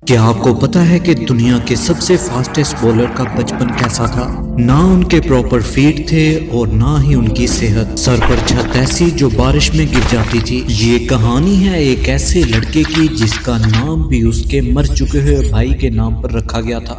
کیا آپ کو پتا ہے کہ دنیا کے سب سے فاسٹسٹ بولر کا بچپن کیسا تھا؟ نہ ان کے پراپر فیٹ تھے اور نہ ہی ان کی صحت، سر پر چھت ایسی جو بارش میں گر جاتی تھی۔ یہ کہانی ہے ایک ایسے لڑکے کی جس کا نام بھی اس کے مر چکے ہوئے بھائی کے نام پر رکھا گیا تھا۔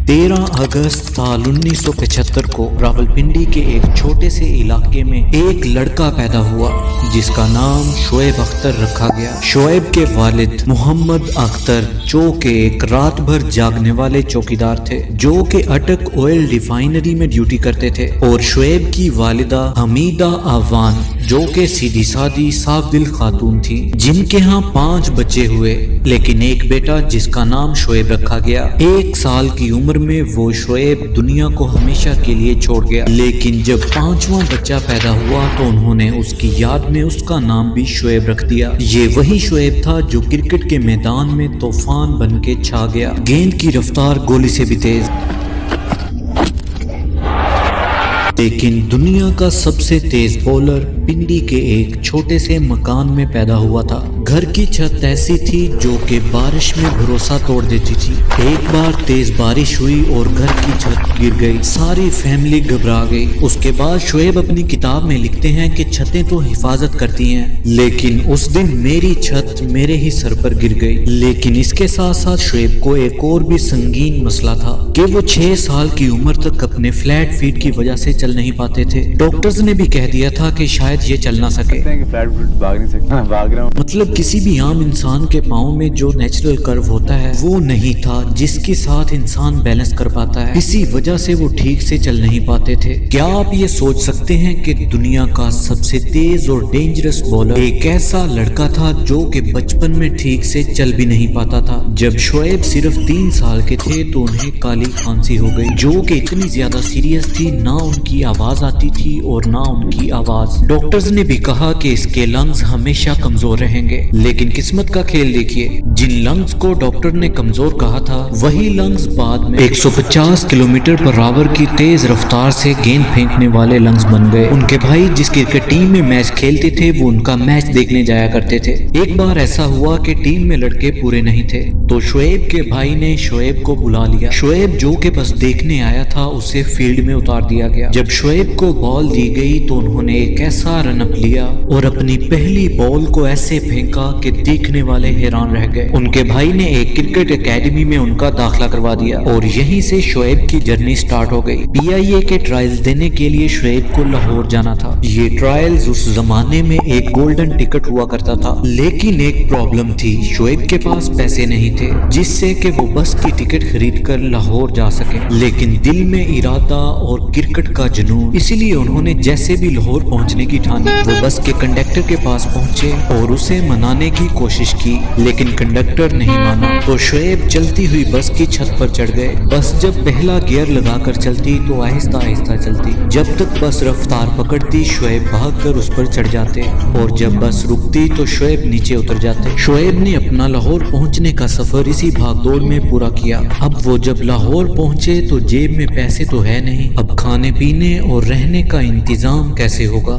13 اگست سال 1975 کو راولپنڈی کے ایک چھوٹے سے علاقے میں ایک لڑکا پیدا ہوا جس کا نام شعیب اختر رکھا گیا۔ شعیب کے والد محمد اختر جو کہ ایک رات بھر جاگنے والے چوکیدار تھے، جو کہ اٹک آئل ریفائنری میں ڈیوٹی کرتے تھے، اور شعیب کی والدہ حمیدہ اعوان جو کہ سیدھی سادی صاف دل خاتون تھی، جن کے ہاں 5 بچے ہوئے، لیکن ایک بیٹا جس کا نام شعیب رکھا گیا۔ 1 سال کی عمر میں وہ شعیب دنیا کو ہمیشہ کے لیے چھوڑ گیا، لیکن جب 5واں بچہ پیدا ہوا تو انہوں نے اس کی یاد میں اس کا نام بھی شعیب رکھ دیا۔ یہ وہی شعیب تھا جو کرکٹ کے میدان میں طوفان بن کے چھا گیا، گیند کی رفتار گولی سے بھی تیز۔ لیکن دنیا کا سب سے تیز بولر پنڈی کے ایک چھوٹے سے مکان میں پیدا ہوا تھا۔ گھر کی چھت ایسی تھی جو کہ بارش میں بھروسہ توڑ دیتی تھی۔ ایک بار تیز بارش ہوئی اور گھر کی چھت گر گئی، ساری فیملی گھبرا گئی۔ اس کے بعد شعیب اپنی کتاب میں لکھتے ہیں کہ چھتیں تو حفاظت کرتی ہیں، لیکن اس دن میری چھت میرے ہی سر پر گر گئی۔ لیکن اس کے ساتھ ساتھ شعیب کو ایک اور بھی سنگین مسئلہ تھا کہ وہ 6 سال کی عمر تک اپنے فلیٹ فیٹ کی وجہ سے چل نہیں پاتے تھے۔ ڈاکٹرز نے بھی کہہ دیا تھا کہ شاید یہ چل نہ سکے، مطلب کسی بھی عام انسان کے پاؤں میں جو نیچرل کرو ہوتا ہے وہ نہیں تھا جس کے ساتھ انسان بیلنس کر پاتا ہے، اسی وجہ سے وہ ٹھیک سے چل نہیں پاتے تھے۔ کیا آپ یہ سوچ سکتے ہیں کہ دنیا کا سب سے تیز اور ڈینجرس بولر ایک ایسا لڑکا تھا جو کہ بچپن میں ٹھیک سے چل بھی نہیں پاتا تھا؟ جب شعیب صرف 3 سال کے تھے تو انہیں کالی کھانسی ہو گئی، جو کہ اتنی زیادہ سیریس تھی، نہ ان کی آواز آتی تھی اور نہ ان کی آواز۔ ڈاکٹرز نے بھی کہا کہ اس کے لنگز ہمیشہ کمزور رہیں گے، لیکن قسمت کا کھیل دیکھیے، جن لنگز کو ڈاکٹر نے کمزور کہا تھا وہی لنگز بعد میں 150 کلومیٹر پر آور کی تیز رفتار سے گیند پھینکنے والے لنگز بن گئے۔ ان کے بھائی جس کرکٹ ٹیم میں میچ کھیلتے تھے وہ ان کا میچ دیکھنے جایا کرتے تھے۔ ایک بار ایسا ہوا کہ ٹیم میں لڑکے پورے نہیں تھے تو شعیب کے بھائی نے شعیب کو بلا لیا۔ شعیب جو کہ بس دیکھنے آیا تھا اسے فیلڈ میں اتار دیا گیا۔ جب شعیب کو بال دی گئی تو انہوں نے ایک ایسا رن اپ لیا اور اپنی پہلی بال کو ایسے پھینکا کہ دیکھنے والے حیران رہ گئے۔ ان کے بھائی نے ایک کرکٹ اکیڈمی میں ان کا داخلہ کروا دیا اور یہیں سے شعیب کی جرنی سٹارٹ ہو گئی۔ PIA کے ٹرائلز دینے کے لیے شعیب کو لاہور جانا تھا۔ یہ ٹرائلز اس زمانے میں ایک گولڈن ٹکٹ ہوا کرتا تھا، لیکن ایک پرابلم تھی، شعیب کے پاس پیسے نہیں تھے جس سے کہ وہ بس کی ٹکٹ خرید کر لاہور جا سکے، لیکن دل میں ارادہ اور کرکٹ کا جنون، اسی لیے انہوں نے جیسے بھی لاہور پہنچنے کی ٹھانی۔ وہ بس کے کنڈکٹر کے پاس پہنچے اور اسے منانے کی کوشش کی، لیکن کنڈکٹر نہیں مانا تو شعیب چلتی ہوئی بس کی چھت پر چڑھ گئے۔ بس جب پہلا گیئر لگا کر چلتی تو آہستہ آہستہ چلتی، جب تک بس رفتار پکڑتی شعیب بھاگ کر اس پر چڑھ جاتے اور جب بس رکتی تو شعیب نیچے اتر جاتے۔ شعیب نے اپنا لاہور پہنچنے کا سفر اسی بھاگ دوڑ میں پورا کیا۔ اب وہ جب لاہور پہنچے تو جیب میں پیسے تو ہے نہیں، اب کھانے پینے اور رہنے کا انتظام کیسے ہوگا؟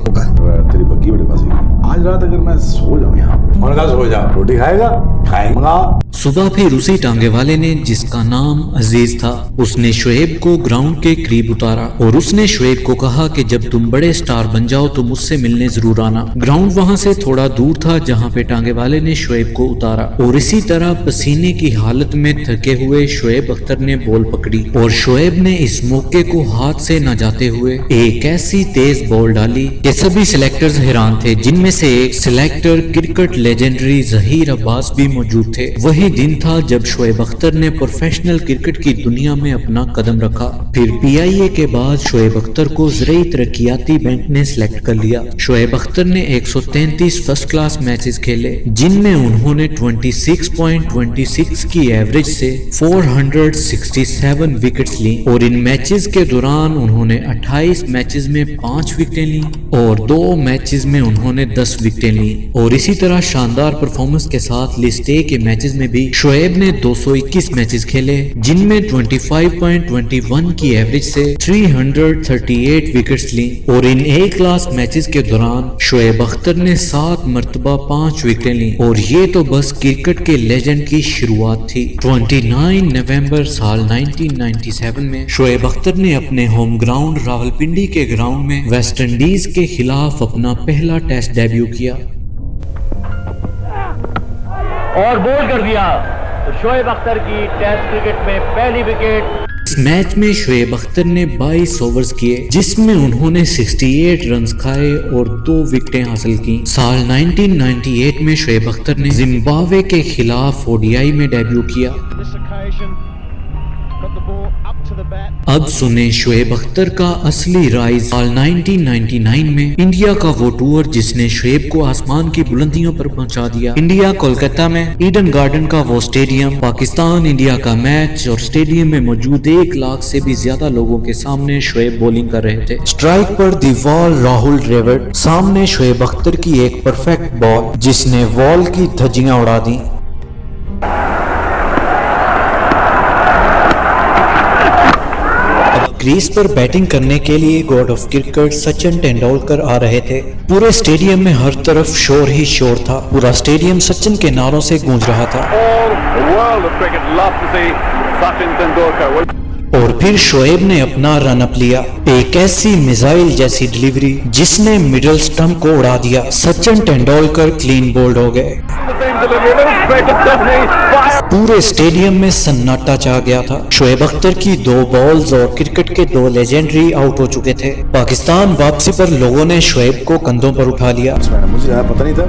تیری بگی بڑے پاس آج رات اگر میں سو جاؤں یہاں اور کہا سو جا روٹی کھائے گا کھائیں گا۔ صبح پھر اسی ٹانگے والے نے جس کا نام عزیز تھا اس نے شعیب کو گراؤنڈ کے قریب اتارا اور اس نے شعیب کو کہا کہ جب تم بڑے سٹار بن جاؤ تو مجھ سے ملنے ضرور آنا۔ گراؤنڈ وہاں سے تھوڑا دور تھا جہاں پہ ٹانگے والے نے شعیب کو اتارا اور اسی طرح پسینے کی حالت میں تھکے ہوئے شعیب اختر نے بال پکڑی اور شعیب نے اس موقع کو ہاتھ سے نہ جاتے ہوئے ایک ایسی تیز بال ڈالی کہ سبھی سلیکٹرز حیران تھے، جن میں سے ایک سلیکٹر کرکٹ لیجنڈری ظہیر عباس بھی موجود تھے۔ وہی دن تھا جب شعیب اختر نے پروفیشنل کرکٹ کی دنیا میں اپنا قدم رکھا۔ پھر PIA کے بعد شعیب اختر کو زرعی ترقیاتی بینک نے سلیکٹ کر لیا۔ شعیب اختر نے 133 فرسٹ کلاس میچز کھیلے جن میں انہوں نے 26.26 کی ایوریج سے 467 وکٹس لی اور ان میچز کے دوران انہوں نے 28 میچز میں 5 وکٹیں لی اور 2 میچز میں انہوں نے 10 विकेटें ली और इसी तरह शानदार परफॉर्मेंस के साथ लिस्ट ए के मैचेस में भी शोएब ने 221 मैचेस खेले, जिनमें 25.21 की एवरेज से 338 विकेट्स ली और इन ए क्लास मैचेस के दौरान शोएब अख्तर ने 7 मरतबा 5 विकेटें ली और ये तो बस क्रिकेट के लेजेंड की शुरुआत थी। 29 नवंबर साल 1997 में शोएब अख्तर ने अपने होम ग्राउंड रावलपिंडी के ग्राउंड में वेस्ट इंडीज के खिलाफ अपना पहला टेस्ट डेब्यू किया और बोल्ड कर दिया। तो शोएब अख्तर की टेस्ट क्रिकेट में पहली विकेट। इस मैच में शोएब अख्तर ने 22 ओवर्स किए, जिसमें उन्होंने 68 रन्स खाए और 2 विकेटें हासिल की। साल 1998 में शोएब अख्तर ने जिम्बाब्वे के खिलाफ ओडीआई में डेब्यू किया। अब सुने शोएब अख्तर का असली राइज। साल 1999 में इंडिया का वो टूर जिसने शोएब को आसमान की बुलंदियों पर पहुंचा दिया। इंडिया कोलकाता में ईडन गार्डन का वो स्टेडियम, पाकिस्तान इंडिया का मैच और स्टेडियम में मौजूद 1 लाख से भी ज्यादा लोगों के सामने शोएब बॉलिंग कर रहे थे। स्ट्राइक पर दीवार राहुल द्रविड़, सामने शोएब अख्तर की एक परफेक्ट बॉल जिसने वॉल की धज्जियां उड़ा दी। क्रीज पर बैटिंग करने के लिए god of cricket Sachin Tendulkar आ रहे थे। पूरे स्टेडियम में हर तरफ शोर ही शोर था। पूरा स्टेडियम सचिन के नारों से गूंज रहा था। और फिर शोएब ने अपना रन अप लिया, एक ऐसी मिसाइल जैसी डिलीवरी जिसने मिडिल स्टंप को उड़ा दिया। सचिन तेंदुलकर क्लीन बोल्ड हो गए। पूरे स्टेडियम में सन्नाटा छा गया था। शोएब अख्तर की 2 बॉल्स और क्रिकेट के 2 लेजेंडरी आउट हो चुके थे। पाकिस्तान वापसी पर लोगों ने शोएब को कंधों पर उठा लिया। मुझे ज्यादा पता नहीं था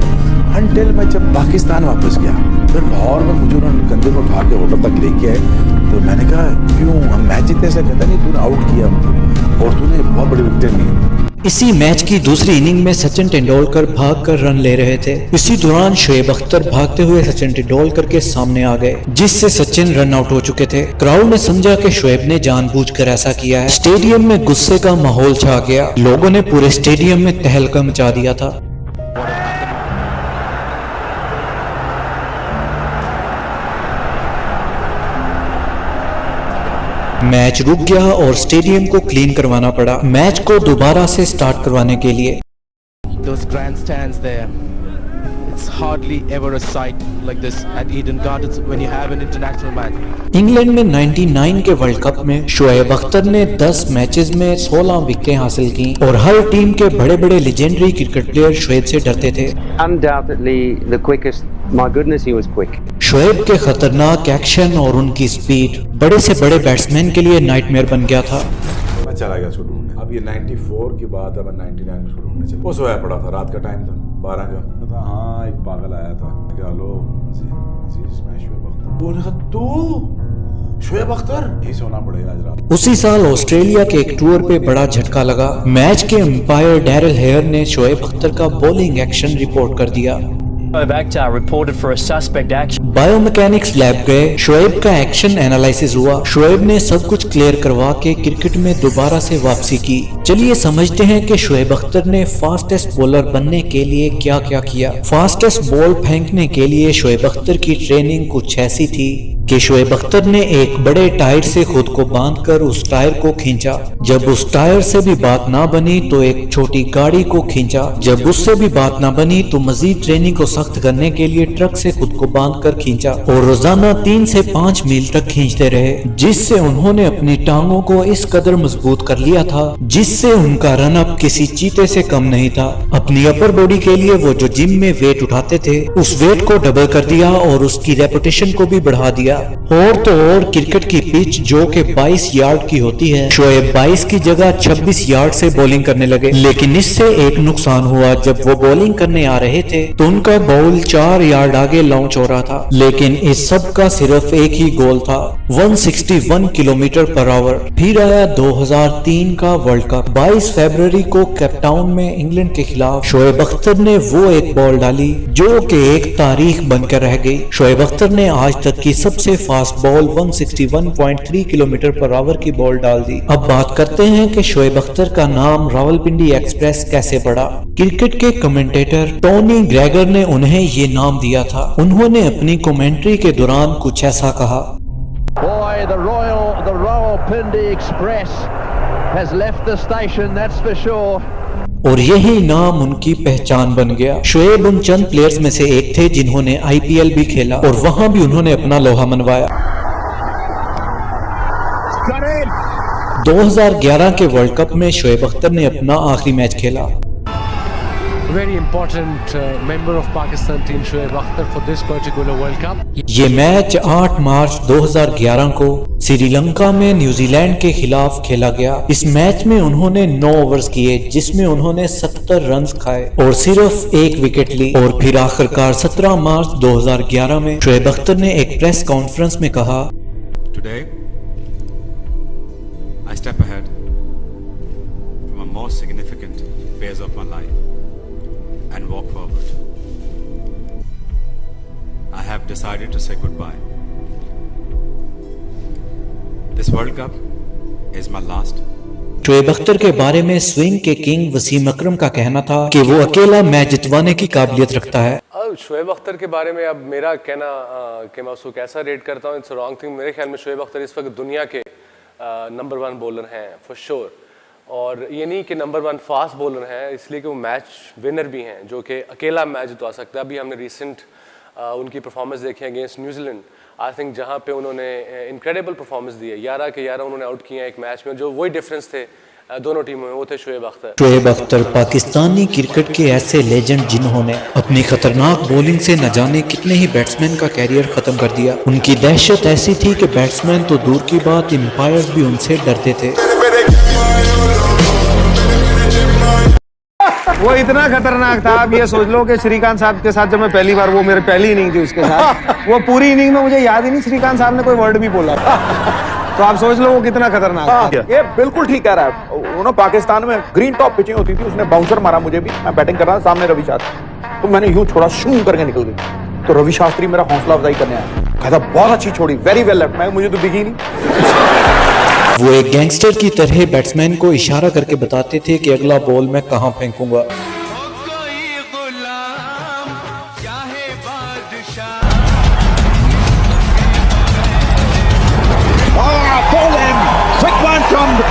अनटिल मैं जब पाकिस्तान वापस गया, फिर लाहौर में मुझे उन्होंने कंधे पर उठा के होटल तक लेके आए। तो मैंने कहा क्यों हम मैच जीतने से कहता नहीं, तूने आउट किया और तूने बहुत बड़ी विकेट ली। इसी मैच की दूसरी इनिंग में सचिन तेंदुलकर भागकर रन ले रहे थे। इसी दौरान शोएब अख्तर भागते हुए सचिन तेंदुलकर के सामने आ गए, जिससे सचिन रन आउट हो चुके थे। क्राउड ने समझा कि शोएब ने जानबूझकर ऐसा किया है। स्टेडियम में गुस्से का माहौल छा गया। लोगों ने पूरे स्टेडियम में तहलका मचा दिया था। मैच रुक गया और स्टेडियम को क्लीन करवाना पड़ा, मैच को दोबारा से स्टार्ट करवाने के लिए। Those grandstands there, it's hardly ever a sight like this at Eden Gardens when you have an international match. England में 99 के वर्ल्ड कप में शोएब अख्तर ने 10 मैचेस में 16 विकेटें हासिल की और हर टीम के बड़े बड़े लेजेंडरी क्रिकेट प्लेयर शोएब से डरते थे। Undoubtedly the quickest. My goodness, he was quick. Shoaib के खतरनाक एक्शन और उनकी स्पीड बड़े से बड़े बैट्समैन के लिए नाइटमेयर बन गया था। मैं चला गया उसको ढूंढने। अब ये 94 की बात है, मैं 99 में उसको ढूंढने चला। वो सोया पड़ा था, रात का टाइम था, 12 का। हाँ, एक पागल आया था। हेलो अजीज, मैं शोएब अख्तर। वो कहा तू शोएब अख्तर? यही सोना पड़ेगा आज रात। उसी साल ऑस्ट्रेलिया के एक टूर पे बड़ा झटका लगा। मैच के अंपायर डैरिल हेयर ने शोएब अख्तर का बॉलिंग एक्शन रिपोर्ट कर दिया। reported for a suspect action. Biomechanics lab गए, शोएब का एक्शन एनालिसिस हुआ। शोएब ने सब कुछ क्लियर करवा के क्रिकेट में दोबारा से वापसी की। चलिए समझते हैं कि शोएब अख्तर ने फास्टेस्ट बॉलर बनने के लिए क्या क्या किया। फास्टेस्ट बॉल फेंकने के लिए शोएब अख्तर की ट्रेनिंग कुछ ऐसी थी कि शोएब अख्तर ने एक बड़े टायर से खुद को बांधकर उस टायर को खींचा। जब उस टायर से भी बात ना बनी तो एक छोटी गाड़ी को खींचा। जब उससे भी बात ना बनी तो मजीद ट्रेनिंग को सख्त करने के लिए ट्रक से खुद को बांधकर खींचा और रोजाना 3 से 5 मील तक खींचते रहे, जिससे उन्होंने अपनी टांगों को इस कदर मजबूत कर लिया था जिससे उनका रन अप किसी चीते से कम नहीं था। अपनी अपर बॉडी के लिए वो जो जिम में वेट उठाते थे उस वेट को डबल कर दिया और उसकी रेपुटेशन को भी बढ़ा दिया। और तो और क्रिकेट की पिच जो कि 22 यार्ड की होती है, शोएब 22 की जगह 26 यार्ड से बॉलिंग करने लगे। लेकिन इससे एक नुकसान हुआ, जब वो बॉलिंग करने आ रहे थे तो उनका बॉल 4 यार्ड आगे लॉन्च हो रहा था, लेकिन इस सब का सिर्फ एक ही गोल था, 161 किलोमीटर पर आवर। फिर आया 2003 का वर्ल्ड कप। 22 फरवरी को केपटाउन में इंग्लैंड के खिलाफ शोएब अख्तर ने वो एक बॉल डाली जो कि एक तारीख बनकर रह गई। शोएब अख्तर ने आज तक की सबसे fast ball 161.3 kilometre per hour की बॉल डाल दी। अब बात करते हैं कि शोएब अख्तर का नाम रावलपिंडी एक्सप्रेस कैसे पड़ा। क्रिकेट के कमेंटेटर टोनी ग्रेगर ने उन्हें ये नाम दिया था। उन्होंने अपनी कमेंट्री के दौरान कुछ ऐसा कहा, Boy, the Rawalpindi Express has left the station, that's for sure. और यही नाम उनकी पहचान बन गया। शोएब उन चंद प्लेयर्स में से एक थे जिन्होंने IPL भी खेला और वहां भी उन्होंने अपना लोहा मनवाया। 2011 के वर्ल्ड कप में शोएब अख्तर ने अपना आखिरी मैच खेला। Very important member of Pakistan team, Shoaib Akhtar, for this particular World Cup. ये मैच 8 मार्च 2011 को श्रीलंका में न्यूजीलैंड के खिलाफ खेला गया। इस मैच में उन्होंने 9 ओवर्स किए जिसमें उन्होंने 70 रन खाए और सिर्फ एक विकेट ली। और फिर आखिरकार 17 मार्च 2011 में शोएब अख्तर ने एक प्रेस कॉन्फ्रेंस में कहा, Today, I step ahead from a most significant phase of my life and walk forward. I have decided to say goodbye. This World Cup is my last. Shoaib Akhtar के बारे में स्विंग के किंग वसीम अकरम का कहना था कि वो अकेला मैच जितवाने की काबिलियत रखता है। शोएब अख्तर के बारे में अब मेरा कहना कि मैं उसको कैसा रेट करता हूँ, इट्स रॉन्ग थिंग। मेरे ख्याल में शोएब अख्तर इस वक्त दुनिया के नंबर 1 बॉलर हैं फॉर श्योर। और ये नहीं कि नंबर 1 फास्ट बॉलर हैं, इसलिए कि वो मैच विनर भी हैं जो कि अकेला मैच जितवा सकता है। अभी हमने रिसेंट उनकी परफॉर्मेंस देखी है अगेंस्ट न्यूजीलैंड, आई थिंक जहाँ पे उन्होंने इनक्रेडिबल परफॉर्मेंस दी है। 11 के 11 उन्होंने आउट किए हैं एक मैच में, जो वही डिफरेंस थे दोनों टीमों में, वो थे शोएब अख्तर। शोएब अख्तर पाकिस्तानी क्रिकेट के ऐसे लेजेंड जिन्होंने अपनी खतरनाक बॉलिंग से न जाने कितने ही बैट्समैन का कैरियर खत्म कर दिया। उनकी दहशत ऐसी थी कि बैट्समैन तो दूर की बात, एम्पायर्स भी उनसे डरते थे। वो इतना खतरनाक था, आप ये सोच लो कि श्रीकांत साहब के साथ जब मैं पहली बार, वो मेरी पहली इनिंग थी उसके साथ, वो पूरी इनिंग में मुझे याद ही नहीं श्रीकांत साहब ने कोई वर्ड भी बोला। तो आप सोच लो वो कितना खतरनाक था। ये बिल्कुल ठीक कह रहा है। उन्होंने पाकिस्तान में ग्रीन टॉप पिचिंग होती थी, उसने बाउंसर मारा मुझे भी, मैं बैटिंग कर रहा था, सामने रवि शास्त्री, तो मैंने यूं छोड़ा, शूं करके निकल गई। तो रवि शास्त्री मेरा हौसला अफजाई करने आया, कहता बहुत अच्छी छोड़ी, वेरी वेल लेफ्ट। मैं मुझे तो दिखी नहीं। वो एक गैंगस्टर की तरह बैट्समैन को इशारा करके बताते थे कि अगला बॉल मैं कहां फेंकूंगा।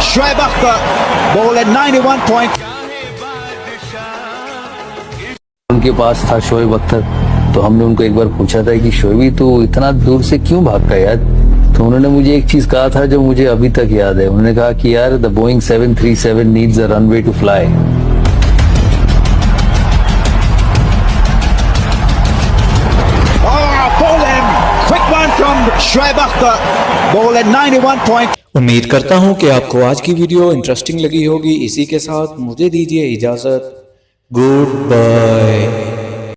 Shoaib Akhtar, ball at 91 point. उनके पास था शोएब अख्तर, तो हमने उनको एक बार पूछा था कि शोएबी तो इतना दूर से क्यों भागता यार। तो उन्होंने मुझे एक चीज कहा था जो मुझे अभी तक याद है। उन्होंने कहा कि यार the Boeing 737 needs a runway to fly. Shoaib Akhtar, ball at 91 point. उम्मीद करता हूं कि आपको आज की वीडियो इंटरेस्टिंग लगी होगी। इसी के साथ मुझे दीजिए इजाजत। Good bye.